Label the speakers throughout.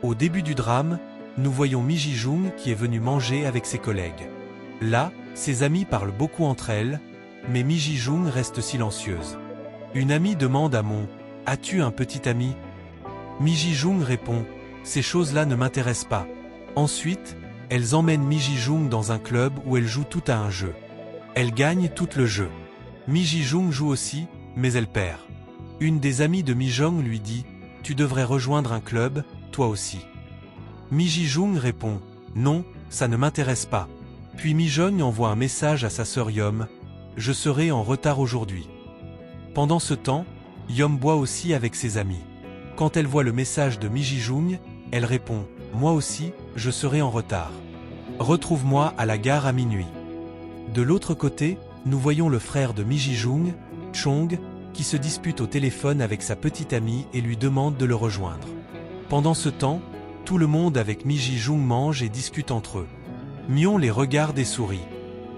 Speaker 1: Au début du drame, nous voyons Mi Ji-jung qui est venue manger avec ses collègues. Là, ses amies parlent beaucoup entre elles, mais Mi Ji-jung reste silencieuse. Une amie demande à Mon, « As-tu un petit ami ?» Mi Ji-jung répond, « Ces choses-là ne m'intéressent pas. » Ensuite, elles emmènent Mi Ji-jung dans un club où elle joue tout à un jeu. Elle gagne tout le jeu. Mi Ji-jung joue aussi, mais elle perd. Une des amies de Mi Jong lui dit, « Tu devrais rejoindre un club, toi aussi. » Mi Ji-jung répond, « Non, ça ne m'intéresse pas. » Puis Mi Jong envoie un message à sa sœur Yom, « Je serai en retard aujourd'hui. » Pendant ce temps, Yom boit aussi avec ses amis. Quand elle voit le message de Mi Ji-jung, elle répond, « Moi aussi, je serai en retard. Retrouve-moi à la gare à minuit. » De l'autre côté, nous voyons le frère de Mi Ji-jung, Chong, qui se dispute au téléphone avec sa petite amie et lui demande de le rejoindre. Pendant ce temps, tout le monde avec Mi Ji-jung mange et discute entre eux. Myon les regarde et sourit.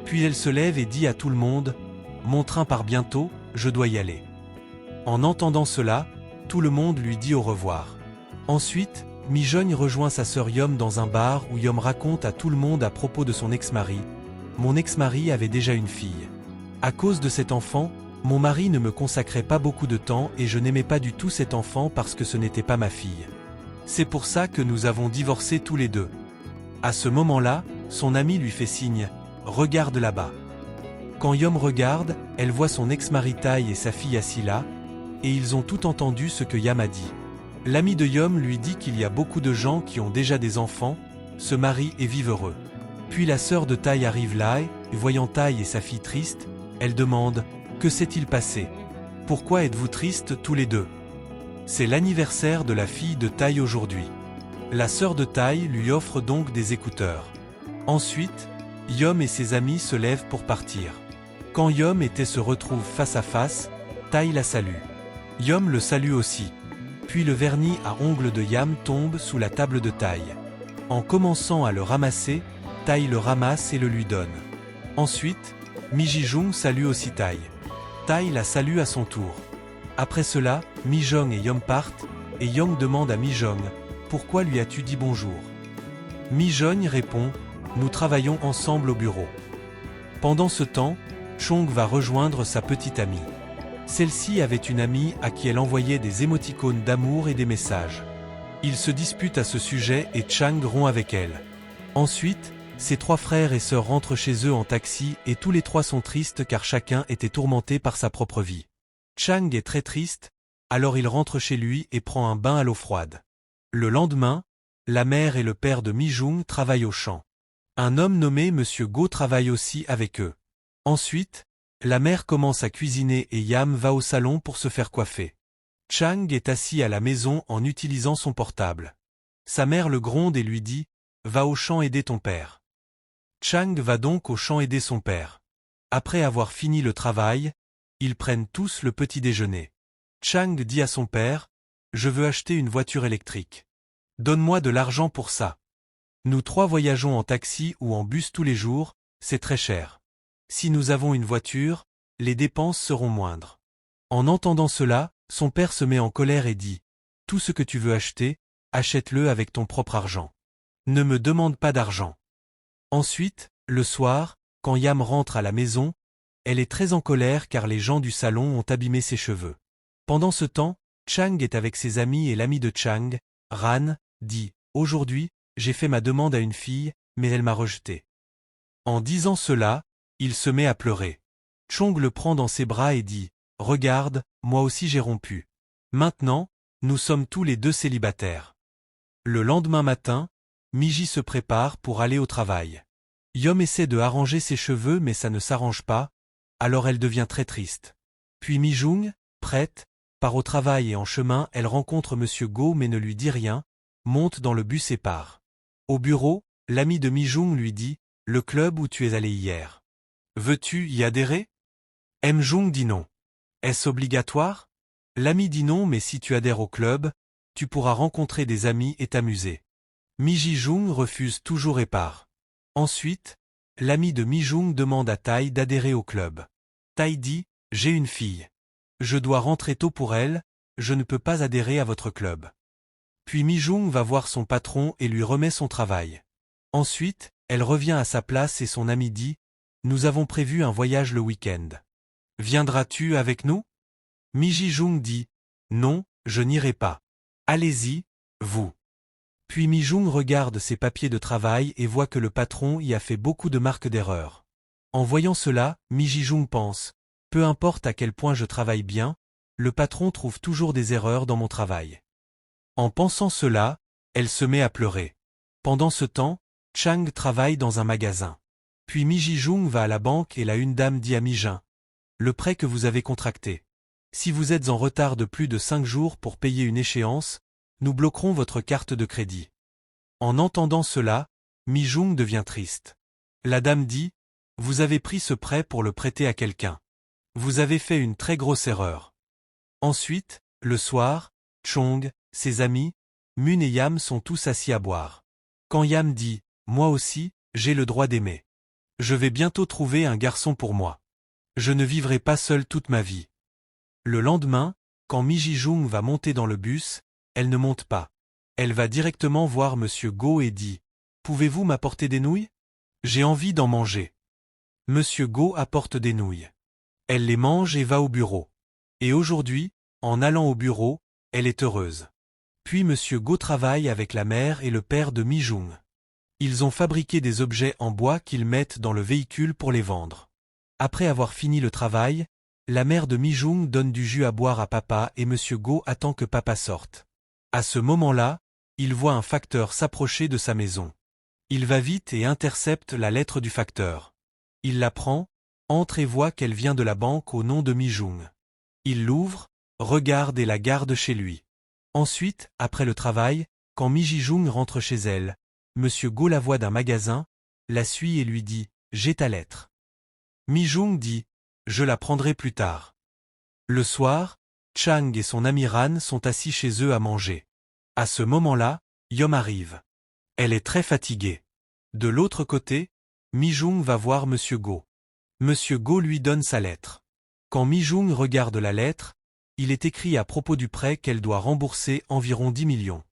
Speaker 1: Puis elle se lève et dit à tout le monde, « Mon train part bientôt, je dois y aller. » En entendant cela, tout le monde lui dit au revoir. Ensuite, Mi Jong rejoint sa sœur Yom dans un bar où Yom raconte à tout le monde à propos de son ex-mari. « Mon ex-mari avait déjà une fille. À cause de cet enfant, mon mari ne me consacrait pas beaucoup de temps et je n'aimais pas du tout cet enfant parce que ce n'était pas ma fille. C'est pour ça que nous avons divorcé tous les deux. » À ce moment-là, son ami lui fait signe, « Regarde là-bas. » Quand Yom regarde, elle voit son ex-mari Tai et sa fille assis là, et ils ont tout entendu ce que Yam a dit. L'ami de Yom lui dit qu'il y a beaucoup de gens qui ont déjà des enfants, se marient et vivent heureux. Puis la sœur de Tai arrive là et, voyant Tai et sa fille tristes, elle demande, « Que s'est-il passé? Pourquoi êtes-vous tristes tous les deux? » C'est l'anniversaire de la fille de Tai aujourd'hui. La sœur de Tai lui offre donc des écouteurs. Ensuite, Yom et ses amis se lèvent pour partir. Quand Yom et Tai se retrouvent face à face, Tai la salue. Yom le salue aussi. Puis le vernis à ongles de Yam tombe sous la table de Tai. En commençant à le ramasser, Tai le ramasse et le lui donne. Ensuite, Mi Ji-jung salue aussi Tai. Tai la salue à son tour. Après cela, Mi Jong et Yom partent, et Yom demande à Mi Jong, « Pourquoi lui as-tu dit bonjour ?» Mi Jong répond, « Nous travaillons ensemble au bureau. » Pendant ce temps, Chong va rejoindre sa petite amie. Celle-ci avait une amie à qui elle envoyait des émoticônes d'amour et des messages. Ils se disputent à ce sujet et Chang rompt avec elle. Ensuite, ses trois frères et sœurs rentrent chez eux en taxi et tous les trois sont tristes car chacun était tourmenté par sa propre vie. Chang est très triste, alors il rentre chez lui et prend un bain à l'eau froide. Le lendemain, la mère et le père de Mi Jung travaillent au champ. Un homme nommé Monsieur Go travaille aussi avec eux. Ensuite, la mère commence à cuisiner et Yam va au salon pour se faire coiffer. Chang est assis à la maison en utilisant son portable. Sa mère le gronde et lui dit « Va au champ aider ton père ». Chang va donc au champ aider son père. Après avoir fini le travail, ils prennent tous le petit déjeuner. Chang dit à son père « Je veux acheter une voiture électrique. Donne-moi de l'argent pour ça. Nous trois voyageons en taxi ou en bus tous les jours, c'est très cher. Si nous avons une voiture, les dépenses seront moindres. » En entendant cela, son père se met en colère et dit « Tout ce que tu veux acheter, achète-le avec ton propre argent. Ne me demande pas d'argent. » Ensuite, le soir, quand Yam rentre à la maison, elle est très en colère car les gens du salon ont abîmé ses cheveux. Pendant ce temps, Chang est avec ses amis et l'ami de Chang, Ran, dit « Aujourd'hui, j'ai fait ma demande à une fille, mais elle m'a rejeté. » En disant cela, il se met à pleurer. Chong le prend dans ses bras et dit « Regarde, moi aussi j'ai rompu. Maintenant, nous sommes tous les deux célibataires. » Le lendemain matin, Miji se prépare pour aller au travail. Yom essaie de arranger ses cheveux mais ça ne s'arrange pas, alors elle devient très triste. Puis Mi Jung, prête, part au travail et en chemin elle rencontre Monsieur Go mais ne lui dit rien, monte dans le bus et part. Au bureau, l'ami de Mi Jung lui dit « Le club où tu es allé hier. Veux-tu y adhérer ?» M. Jung dit non. « Est-ce obligatoire ?» L'ami dit non mais si tu adhères au club, tu pourras rencontrer des amis et t'amuser. Mi Ji-jung refuse toujours et part. Ensuite, l'ami de Mi Jung demande à Tai d'adhérer au club. Tai dit « J'ai une fille. Je dois rentrer tôt pour elle, je ne peux pas adhérer à votre club. » Puis Mi-jung va voir son patron et lui remet son travail. Ensuite, elle revient à sa place et son ami dit « Nous avons prévu un voyage le week-end. Viendras-tu avec nous ?» Mi-jung dit « Non, je n'irai pas. Allez-y, vous. » Puis Mi-jung regarde ses papiers de travail et voit que le patron y a fait beaucoup de marques d'erreur. En voyant cela, Mi-jung pense « Peu importe à quel point je travaille bien, le patron trouve toujours des erreurs dans mon travail. » En pensant cela, elle se met à pleurer. Pendant ce temps, Chang travaille dans un magasin. Puis Mi-jung va à la banque et la une dame dit à Mi-jung « Le prêt que vous avez contracté. Si vous êtes en retard de plus de 5 jours pour payer une échéance, nous bloquerons votre carte de crédit. » En entendant cela, Mi-jung devient triste. La dame dit « Vous avez pris ce prêt pour le prêter à quelqu'un. Vous avez fait une très grosse erreur. » Ensuite, le soir, Chong, ses amis, Moon et Yam sont tous assis à boire. Quand Yam dit « Moi aussi, j'ai le droit d'aimer. Je vais bientôt trouver un garçon pour moi. Je ne vivrai pas seul toute ma vie. » Le lendemain, quand Mi-jung va monter dans le bus, elle ne monte pas. Elle va directement voir Monsieur Go et dit « Pouvez-vous m'apporter des nouilles? J'ai envie d'en manger. » Monsieur Go apporte des nouilles. Elle les mange et va au bureau. Et aujourd'hui, en allant au bureau, elle est heureuse. Puis Monsieur Go travaille avec la mère et le père de Mi-jung. Ils ont fabriqué des objets en bois qu'ils mettent dans le véhicule pour les vendre. Après avoir fini le travail, la mère de Mi-jung donne du jus à boire à papa et Monsieur Go attend que papa sorte. À ce moment-là, il voit un facteur s'approcher de sa maison. Il va vite et intercepte la lettre du facteur. Il la prend, entre et voit qu'elle vient de la banque au nom de Mi-jung. Il l'ouvre, regarde et la garde chez lui. Ensuite, après le travail, quand Mi-jung rentre chez elle, Monsieur Go la voit d'un magasin, la suit et lui dit « J'ai ta lettre. » Mi-jung dit « Je la prendrai plus tard. » Le soir, Chang et son ami Ran sont assis chez eux à manger. À ce moment-là, Yom arrive. Elle est très fatiguée. De l'autre côté, Mi-jung va voir Monsieur Go. Monsieur Go lui donne sa lettre. Quand Mi-jung regarde la lettre, il est écrit à propos du prêt qu'elle doit rembourser environ 10 millions.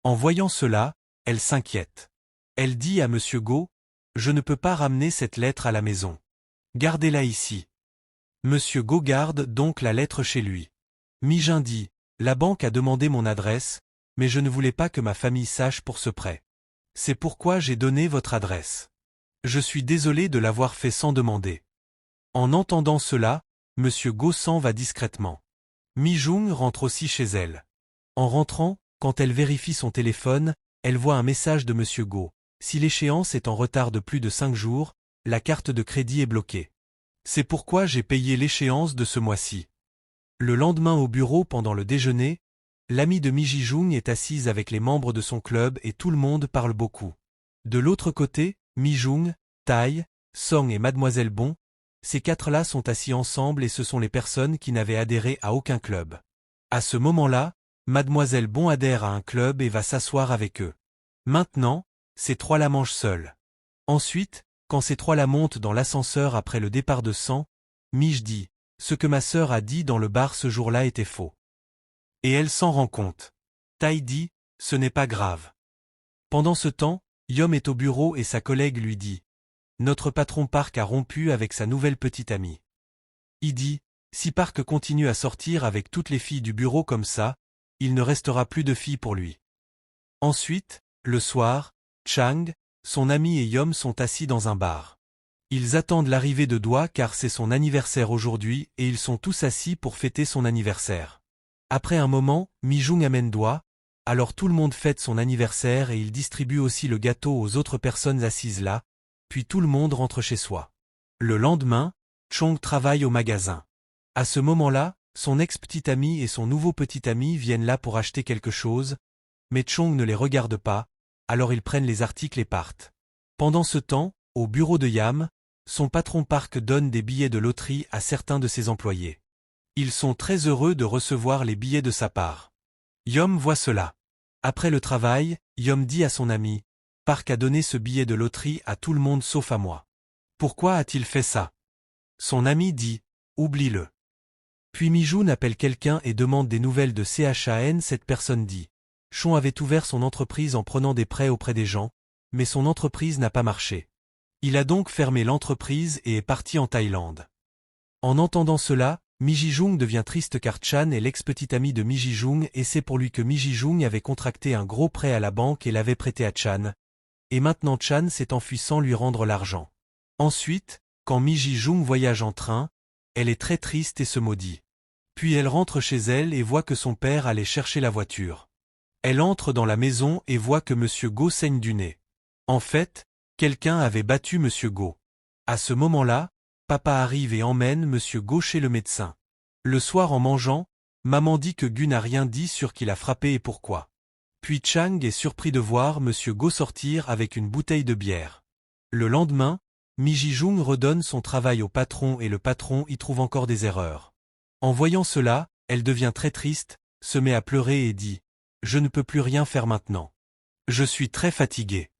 Speaker 1: En voyant cela, elle s'inquiète. Elle dit à Monsieur Go « Je ne peux pas ramener cette lettre à la maison. Gardez-la ici. » Monsieur Go garde donc la lettre chez lui. Mi-jung dit « La banque a demandé mon adresse, mais je ne voulais pas que ma famille sache pour ce prêt. C'est pourquoi j'ai donné votre adresse. Je suis désolé de l'avoir fait sans demander. » En entendant cela, Monsieur Go s'en va discrètement. Mi-jung rentre aussi chez elle. En rentrant, quand elle vérifie son téléphone, elle voit un message de Monsieur Go. Si l'échéance est en retard de plus de 5 jours, la carte de crédit est bloquée. C'est pourquoi j'ai payé l'échéance de ce mois-ci. Le lendemain au bureau pendant le déjeuner, l'amie de Mi-jung est assise avec les membres de son club et tout le monde parle beaucoup. De l'autre côté, Mi-jung, Tai, Song et Mademoiselle Bon, ces quatre-là sont assis ensemble et ce sont les personnes qui n'avaient adhéré à aucun club. À ce moment-là, Mademoiselle Bon adhère à un club et va s'asseoir avec eux. Maintenant, ces trois-là mangent seuls. Ensuite, quand ces trois-là montent dans l'ascenseur après le départ de Sang, Mi-jung dit « Ce que ma sœur a dit dans le bar ce jour-là était faux. » Et elle s'en rend compte. Tai dit « Ce n'est pas grave. » Pendant ce temps, Yom est au bureau et sa collègue lui dit « Notre patron Park a rompu avec sa nouvelle petite amie. » Il dit « Si Park continue à sortir avec toutes les filles du bureau comme ça, il ne restera plus de filles pour lui. » Ensuite, le soir, Chang, son ami et Yom sont assis dans un bar. Ils attendent l'arrivée de Doa car c'est son anniversaire aujourd'hui et ils sont tous assis pour fêter son anniversaire. Après un moment, Mi-jung amène Doa, alors tout le monde fête son anniversaire et il distribue aussi le gâteau aux autres personnes assises là, puis tout le monde rentre chez soi. Le lendemain, Chong travaille au magasin. À ce moment-là, son ex-petite amie et son nouveau petit ami viennent là pour acheter quelque chose, mais Chong ne les regarde pas, alors ils prennent les articles et partent. Pendant ce temps, au bureau de Yam, son patron Park donne des billets de loterie à certains de ses employés. Ils sont très heureux de recevoir les billets de sa part. Yom voit cela. Après le travail, Yom dit à son ami, « Park a donné ce billet de loterie à tout le monde sauf à moi. Pourquoi a-t-il fait ça ?» Son ami dit, « Oublie-le. » Puis Mi-jung appelle quelqu'un et demande des nouvelles de Chan. Cette personne dit, Chong avait ouvert son entreprise en prenant des prêts auprès des gens, mais son entreprise n'a pas marché. Il a donc fermé l'entreprise et est parti en Thaïlande. En entendant cela, Mi Ji-jung devient triste car Chan est l'ex-petite amie de Mi Ji-jung et c'est pour lui que Mi Ji-jung avait contracté un gros prêt à la banque et l'avait prêté à Chan. Et maintenant Chan s'est enfui sans lui rendre l'argent. Ensuite, quand Mi Ji-jung voyage en train, elle est très triste et se maudit. Puis elle rentre chez elle et voit que son père allait chercher la voiture. Elle entre dans la maison et voit que Monsieur Go saigne du nez. En fait, quelqu'un avait battu Monsieur Go. À ce moment-là, papa arrive et emmène Monsieur Go chez le médecin. Le soir en mangeant, maman dit que Gu n'a rien dit sur qui l'a frappé et pourquoi. Puis Chang est surpris de voir Monsieur Go sortir avec une bouteille de bière. Le lendemain, Mi Ji-jung redonne son travail au patron et le patron y trouve encore des erreurs. En voyant cela, elle devient très triste, se met à pleurer et dit « Je ne peux plus rien faire maintenant. Je suis très fatiguée. »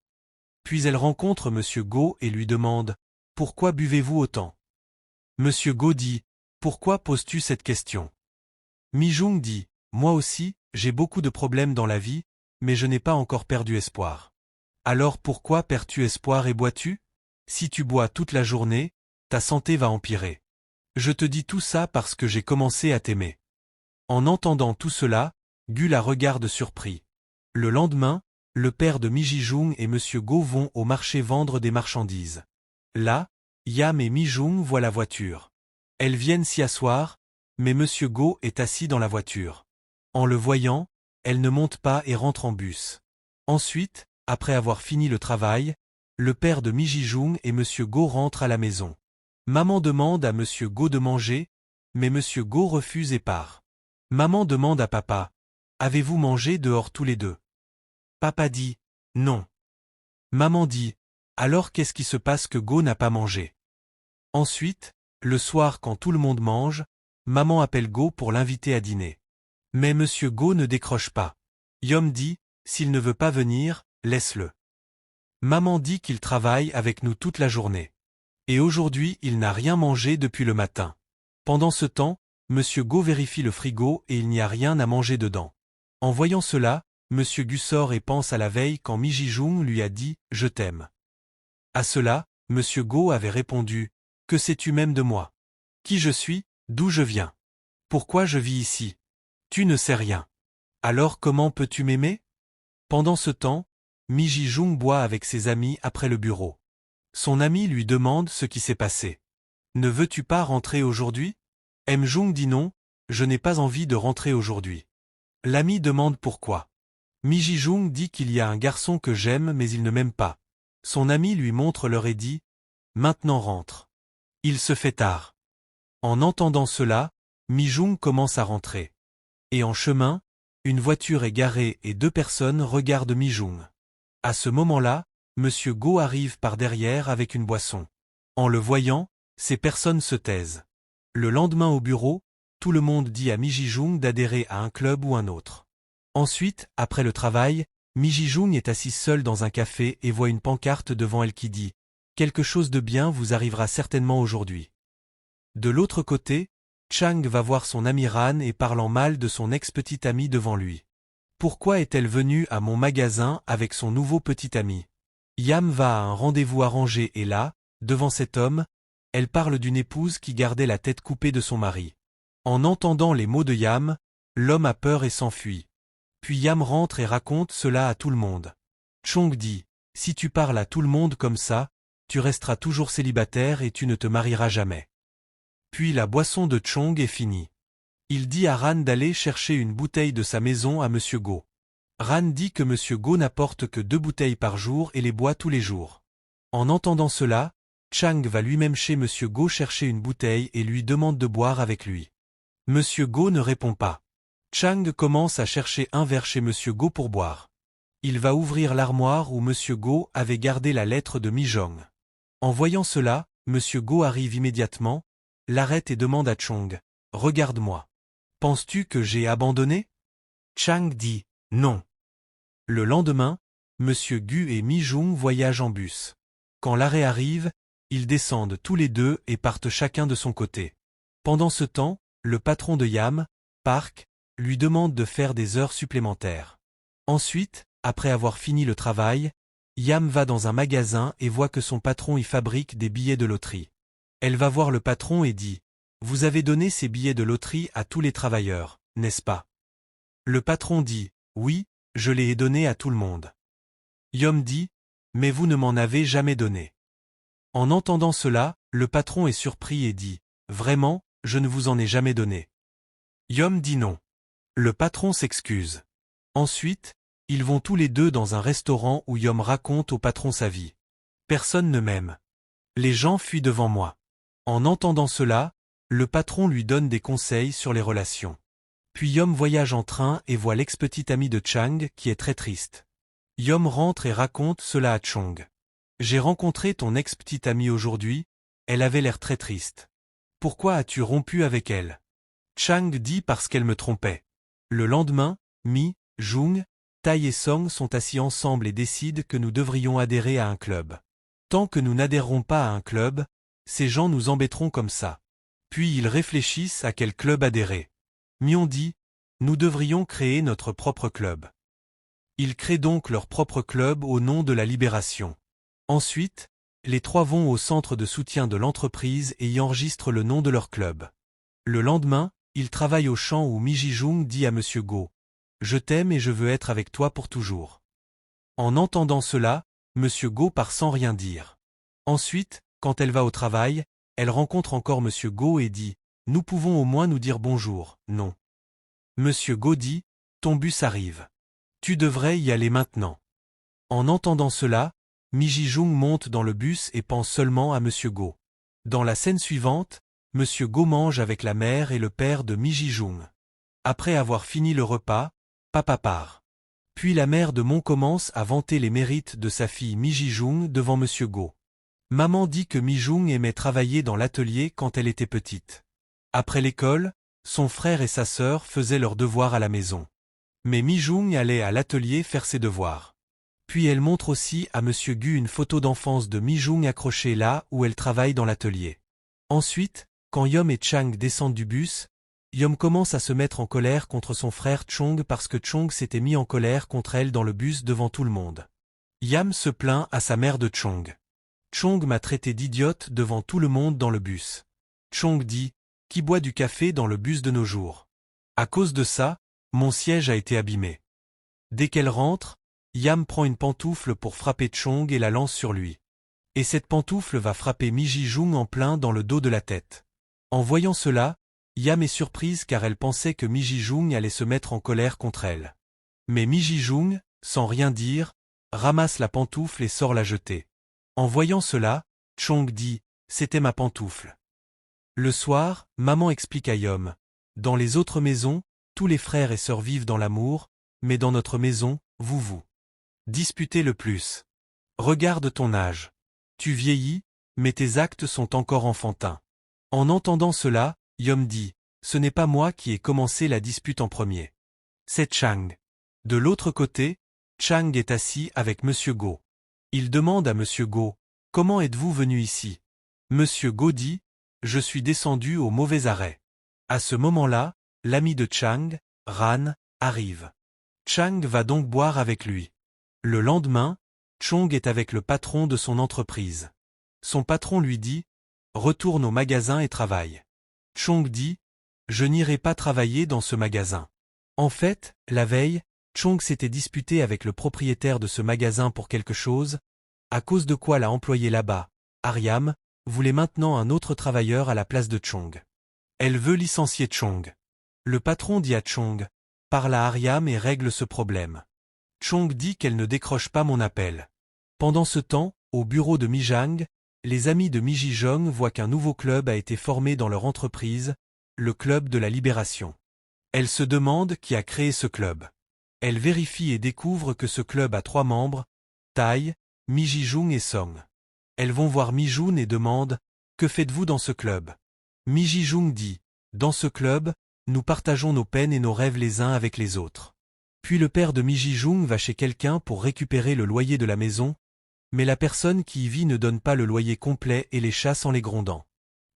Speaker 1: Puis elle rencontre Monsieur Go et lui demande « Pourquoi buvez-vous autant ?» Monsieur Go dit « Pourquoi poses-tu cette question ?» Mi Jung dit « Moi aussi, j'ai beaucoup de problèmes dans la vie, mais je n'ai pas encore perdu espoir. » Alors pourquoi perds-tu espoir et bois-tu? Si tu bois toute la journée, ta santé va empirer. Je te dis tout ça parce que j'ai commencé à t'aimer. En entendant tout cela, Gu la regarde surpris. Le lendemain, le père de Mi Ji-jung et Monsieur Go vont au marché vendre des marchandises. Là, Yam et Mi Jung voient la voiture. Elles viennent s'y asseoir, mais Monsieur Go est assis dans la voiture. En le voyant, elles ne montent pas et rentrent en bus. Ensuite, après avoir fini le travail, le père de Mi Ji-jung et Monsieur Go rentrent à la maison. Maman demande à Monsieur Go de manger, mais Monsieur Go refuse et part. Maman demande à papa « Avez-vous mangé dehors tous les deux ?» Papa dit « Non ». Maman dit « Alors qu'est-ce qui se passe que Go n'a pas mangé ?» Ensuite, le soir quand tout le monde mange, maman appelle Go pour l'inviter à dîner. Mais Monsieur Go ne décroche pas. Yom dit « S'il ne veut pas venir, laisse-le. » Maman dit qu'il travaille avec nous toute la journée. Et aujourd'hui il n'a rien mangé depuis le matin. Pendant ce temps, Monsieur Go vérifie le frigo et il n'y a rien à manger dedans. En voyant cela, Monsieur Gu sort et pense à la veille quand Mi Ji-jung lui a dit « Je t'aime ». À cela, Monsieur Go avait répondu « Que sais-tu même de moi? Qui je suis? D'où je viens? Pourquoi je vis ici? Tu ne sais rien. Alors comment peux-tu m'aimer ?» Pendant ce temps, Mi Ji-jung boit avec ses amis après le bureau. Son ami lui demande ce qui s'est passé. « Ne veux-tu pas rentrer aujourd'hui ?» M. Jung dit non, je n'ai pas envie de rentrer aujourd'hui. L'ami demande pourquoi. Mi Ji-jung dit qu'il y a un garçon que j'aime mais il ne m'aime pas. Son ami lui montre l'heure et dit « Maintenant rentre. » Il se fait tard. En entendant cela, Mi Jung commence à rentrer. Et en chemin, une voiture est garée et deux personnes regardent Mi Jung. À ce moment-là, Monsieur Go arrive par derrière avec une boisson. En le voyant, ces personnes se taisent. Le lendemain au bureau, tout le monde dit à Mi Ji-jung d'adhérer à un club ou un autre. Ensuite, après le travail, Mi Ji-jung est assise seule dans un café et voit une pancarte devant elle qui dit « Quelque chose de bien vous arrivera certainement aujourd'hui ». De l'autre côté, Chang va voir son ami Ran et parlant mal de son ex-petite amie devant lui. Pourquoi est-elle venue à mon magasin avec son nouveau petit ami? Yam va à un rendez-vous arrangé et là, devant cet homme, elle parle d'une épouse qui gardait la tête coupée de son mari. En entendant les mots de Yam, l'homme a peur et s'enfuit. Puis Yam rentre et raconte cela à tout le monde. Chong dit « Si tu parles à tout le monde comme ça, tu resteras toujours célibataire et tu ne te marieras jamais. » Puis la boisson de Chong est finie. Il dit à Ran d'aller chercher une bouteille de sa maison à Monsieur Go. Ran dit que Monsieur Go n'apporte que 2 bouteilles par jour et les boit tous les jours. En entendant cela, Chang va lui-même chez Monsieur Go chercher une bouteille et lui demande de boire avec lui. Monsieur Go ne répond pas. Chang commence à chercher un verre chez Monsieur Go pour boire. Il va ouvrir l'armoire où Monsieur Go avait gardé la lettre de Mi Jong. En voyant cela, Monsieur Go arrive immédiatement, l'arrête et demande à Chong « Regarde-moi. Penses-tu que j'ai abandonné ?» Chang dit « Non. » Le lendemain, Monsieur Gu et Mi Jung voyagent en bus. Quand l'arrêt arrive, ils descendent tous les deux et partent chacun de son côté. Pendant ce temps, le patron de Yam, Park, lui demande de faire des heures supplémentaires. Ensuite, après avoir fini le travail, Yam va dans un magasin et voit que son patron y fabrique des billets de loterie. Elle va voir le patron et dit « Vous avez donné ces billets de loterie à tous les travailleurs, n'est-ce pas ?» Le patron dit « Oui, je les ai donnés à tout le monde. » Yom dit « Mais vous ne m'en avez jamais donné. » En entendant cela, le patron est surpris et dit « Vraiment, je ne vous en ai jamais donné. » Yom dit non. Le patron s'excuse. Ensuite, ils vont tous les deux dans un restaurant où Yom raconte au patron sa vie. Personne ne m'aime. Les gens fuient devant moi. En entendant cela, le patron lui donne des conseils sur les relations. Puis Yom voyage en train et voit l'ex-petite amie de Chang qui est très triste. Yom rentre et raconte cela à Chong. J'ai rencontré ton ex-petite amie aujourd'hui, elle avait l'air très triste. Pourquoi as-tu rompu avec elle? Chang dit parce qu'elle me trompait. Le lendemain, Mi, Jung, Tai et Song sont assis ensemble et décident que nous devrions adhérer à un club. Tant que nous n'adhérerons pas à un club, ces gens nous embêteront comme ça. Puis ils réfléchissent à quel club adhérer. Mion dit, nous devrions créer notre propre club. Ils créent donc leur propre club au nom de la libération. Ensuite, les trois vont au centre de soutien de l'entreprise et y enregistrent le nom de leur club. Le lendemain, ils travaillent au champ où Mi Ji-jung dit à Monsieur Go, « Je t'aime et je veux être avec toi pour toujours. » En entendant cela, Monsieur Go part sans rien dire. Ensuite, quand elle va au travail, elle rencontre encore Monsieur Go et dit, « Nous pouvons au moins nous dire bonjour, non ?» Monsieur Go dit, « Ton bus arrive. Tu devrais y aller maintenant. » En entendant cela, Mi Ji-jung monte dans le bus et pense seulement à Monsieur Go. Dans la scène suivante, Monsieur Go mange avec la mère et le père de Mi Ji-jung. Après avoir fini le repas, papa part. Puis la mère de Mon commence à vanter les mérites de sa fille Mi Ji-jung devant Monsieur Go. Maman dit que Mi Jung aimait travailler dans l'atelier quand elle était petite. Après l'école, son frère et sa sœur faisaient leurs devoirs à la maison. Mais Mi Jung allait à l'atelier faire ses devoirs. Puis elle montre aussi à Monsieur Gu une photo d'enfance de Mi Jung accrochée là où elle travaille dans l'atelier. Ensuite, quand Yom et Chang descendent du bus, Yom commence à se mettre en colère contre son frère Chong parce que Chong s'était mis en colère contre elle dans le bus devant tout le monde. Yam se plaint à sa mère de Chong. Chong m'a traité d'idiote devant tout le monde dans le bus. Chong dit, qui boit du café dans le bus de nos jours. À cause de ça, mon siège a été abîmé. Dès qu'elle rentre, Yam prend une pantoufle pour frapper Chong et la lance sur lui. Et cette pantoufle va frapper Mi Ji-jung en plein dans le dos de la tête. En voyant cela, Yam est surprise car elle pensait que Mi Ji-jung allait se mettre en colère contre elle. Mais Mi Ji-jung, sans rien dire, ramasse la pantoufle et sort la jeter. En voyant cela, Chong dit « C'était ma pantoufle ». Le soir, maman explique à Yom « Dans les autres maisons, tous les frères et sœurs vivent dans l'amour, mais dans notre maison, vous disputez le plus. Regarde ton âge. Tu vieillis, mais tes actes sont encore enfantins. » En entendant cela, Yom dit « Ce n'est pas moi qui ai commencé la dispute en premier. C'est Chang. » De l'autre côté, Chang est assis avec Monsieur Go. Il demande à Monsieur Go « Comment êtes-vous venu ici ?» Monsieur Go dit « Je suis descendu au mauvais arrêt. » À ce moment-là, l'ami de Chang, Ran, arrive. Chang va donc boire avec lui. Le lendemain, Chong est avec le patron de son entreprise. Son patron lui dit « Retourne au magasin et travaille. » Chong dit « Je n'irai pas travailler dans ce magasin. » En fait, la veille, Chong s'était disputé avec le propriétaire de ce magasin pour quelque chose, à cause de quoi la employée là-bas, Aryam, voulait maintenant un autre travailleur à la place de Chong. Elle veut licencier Chong. Le patron dit à Chong « Parle à Aryam et règle ce problème. » Chong dit qu'elle ne décroche pas mon appel. Pendant ce temps, au bureau de Mi Jang, les amis de Mi Ji-jung voient qu'un nouveau club a été formé dans leur entreprise, le club de la libération. Elles se demandent qui a créé ce club. Elles vérifient et découvrent que ce club a 3 membres, Tai, Mi Ji-jung et Song. Elles vont voir Mi Jun et demandent « Que faites-vous dans ce club ?» Mi Ji-jung dit « Dans ce club, nous partageons nos peines et nos rêves les uns avec les autres. » Puis le père de Mi Ji-jung va chez quelqu'un pour récupérer le loyer de la maison, mais la personne qui y vit ne donne pas le loyer complet et les chasse en les grondant.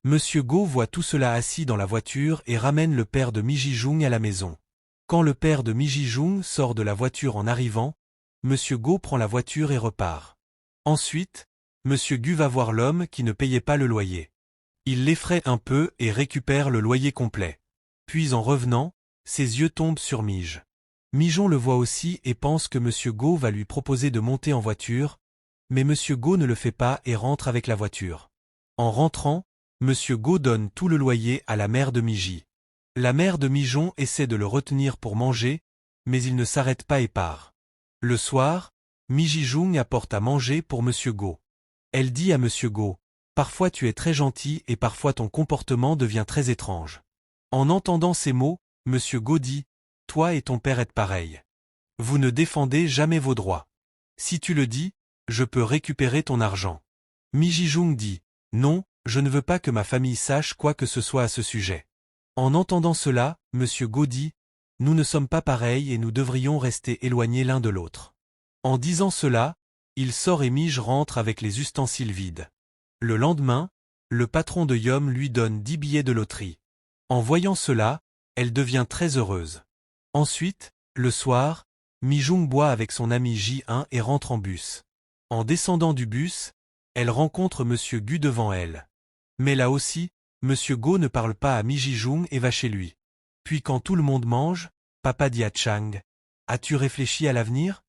Speaker 1: Monsieur Go voit tout cela assis dans la voiture et ramène le père de Mi Ji-jung à la maison. Quand le père de Mi Ji-jung sort de la voiture en arrivant, Monsieur Go prend la voiture et repart. Ensuite, Monsieur Gu va voir l'homme qui ne payait pas le loyer. Il l'effraie un peu et récupère le loyer complet. Puis en revenant, ses yeux tombent sur Mige. Mijon le voit aussi et pense que Monsieur Go va lui proposer de monter en voiture, mais Monsieur Go ne le fait pas et rentre avec la voiture. En rentrant, Monsieur Go donne tout le loyer à la mère de Miji. La mère de Mijon essaie de le retenir pour manger, mais il ne s'arrête pas et part. Le soir, Mi Ji-jung apporte à manger pour Monsieur Go. Elle dit à Monsieur Go, « Parfois tu es très gentil et parfois ton comportement devient très étrange. » En entendant ces mots, Monsieur Go dit, « Toi et ton père êtes pareils. Vous ne défendez jamais vos droits. Si tu le dis, je peux récupérer ton argent. » Mi Ji-jung dit, « Non, je ne veux pas que ma famille sache quoi que ce soit à ce sujet. » En entendant cela, Monsieur Go dit, « Nous ne sommes pas pareils et nous devrions rester éloignés l'un de l'autre. » En disant cela, il sort et Mige rentre avec les ustensiles vides. Le lendemain, le patron de Yom lui donne 10 billets de loterie. En voyant cela, elle devient très heureuse. Ensuite, le soir, Mi-jung boit avec son ami Ji-un et rentre en bus. En descendant du bus, elle rencontre Monsieur Gu devant elle. Mais là aussi, Monsieur Go ne parle pas à Mi Ji-jung et va chez lui. Puis quand tout le monde mange, papa dit à Chang, « As-tu réfléchi à l'avenir ?»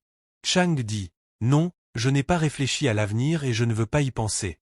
Speaker 1: Chang dit, « Non, je n'ai pas réfléchi à l'avenir et je ne veux pas y penser. »